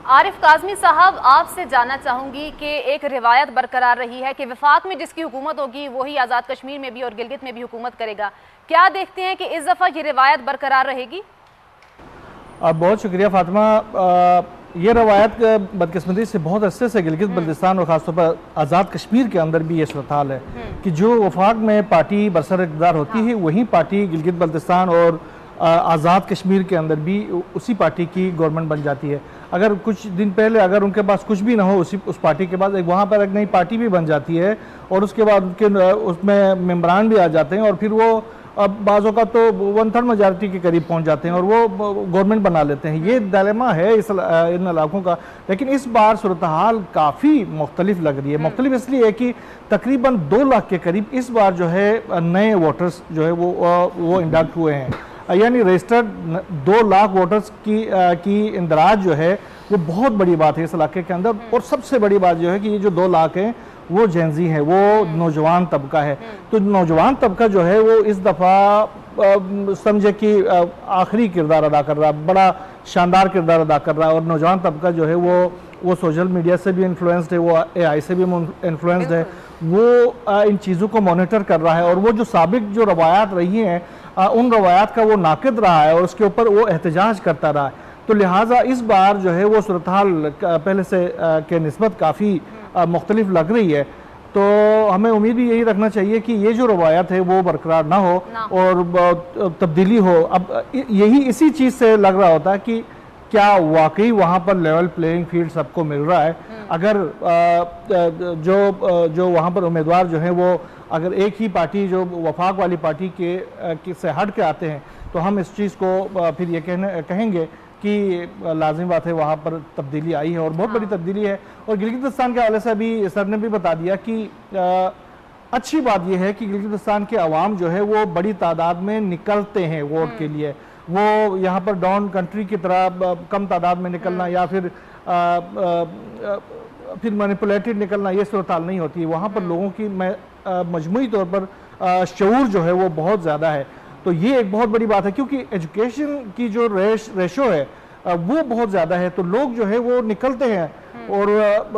आरिफ काज़मी साहब, आपसे जानना चाहूंगी कि एक रिवायत बरकरार रही है कि वफाक में जिसकी हुकूमत होगी वही आज़ाद कश्मीर में भी और गिलगित में भी हुकूमत करेगा। क्या देखते हैं कि इस दफ़ा ये रिवायत बरकरार रहेगी? बहुत शुक्रिया फातिमा। ये रवायत बदकिस्मती से बहुत अरसे से गिलगित बल्तिस्तान और ख़ासतौर पर आज़ाद कश्मीर के अंदर भी ये सूरत हाल है कि जो वफाक में पार्टी बरसर इक़्तिदार होती है वही पार्टी गिलगित बल्तिस्तान और आज़ाद कश्मीर के अंदर भी उसी पार्टी की गवर्नमेंट बन जाती है। अगर कुछ दिन पहले अगर उनके पास कुछ भी ना हो उस पार्टी के बाद वहाँ पर एक नई पार्टी भी बन जाती है और उसके बाद उनके उसमें मेम्बरान भी आ जाते हैं और फिर वो अब बाज़ों का तो 1/3 मेजॉरिटी के करीब पहुंच जाते हैं और वो गवर्नमेंट बना लेते हैं। ये डायलेमा है इन इलाकों का। लेकिन इस बार सूरत हाल काफ़ी मुख्तलिफ लग रही है। मुख्तलिफ इसलिए है कि तकरीबन 2 लाख के करीब इस बार जो है नए वोटर्स जो है वो इंडक्ट हुए हैं, यानी रजिस्टर्ड 2 लाख वोटर्स की इंदराज जो है वो बहुत बड़ी बात है इस इलाके के अंदर। और सबसे बड़ी बात जो है कि ये जो 2 लाख हैं वो जेंजी है, वो नौजवान तबका है। तो नौजवान तबका जो है वो इस दफ़ा समझे कि आखिरी किरदार अदा कर रहा है, बड़ा शानदार किरदार अदा कर रहा है। और नौजवान तबका जो है वो सोशल मीडिया से भी इन्फ्लुएंस्ड है, वो AI से भी इन्फ्लुएंस्ड है, वो इन चीज़ों को मॉनिटर कर रहा है और वो जो साबिक जो रवायात रही हैं उन रवायात का वो नाक़िद रहा है और उसके ऊपर वो एहतजाज करता रहा है। तो लिहाजा इस बार जो है वो सूरत हाल पहले से के निस्बत काफ़ी मुख्तलिफ लग रही है। तो हमें उम्मीद भी यही रखना चाहिए कि ये जो रवायत है वो बरकरार ना हो और तब्दीली हो। अब यही इसी चीज़ से लग रहा होता है कि क्या वाकई वहाँ पर लेवल प्लेइंग फील्ड सबको मिल रहा है। अगर जो वहाँ पर उम्मीदवार जो हैं वो अगर एक ही पार्टी जो वफाक वाली पार्टी के से हट के आते हैं तो हम इस चीज़ को फिर ये कहेंगे कि लाजिम बात है वहाँ पर तब्दीली आई है और बहुत बड़ी तब्दीली है। और गिलगित-बल्तिस्तान के हवाले से अभी सर ने भी बता दिया कि अच्छी बात यह है कि गिलगित-बल्तिस्तान के अवाम जो है वो बड़ी तादाद में निकलते हैं वोट के लिए। वो यहाँ पर डाउन कंट्री की तरह कम तादाद में निकलना या फिर मैनिपुलेटेड निकलना ये सूरत हाल नहीं होती है। वहाँ पर लोगों की मजमूई तौर पर शऊर जो है वो बहुत ज़्यादा है। तो ये एक बहुत बड़ी बात है क्योंकि एजुकेशन की जो रेशो है वो बहुत ज़्यादा है। तो लोग जो है वो निकलते हैं और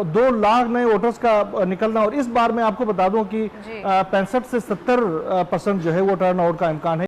2 लाख नए वोटर्स का निकलना। और इस बार मैं आपको बता दूं कि 65 से 70% जो है वो टर्न आउट का इम्कान है।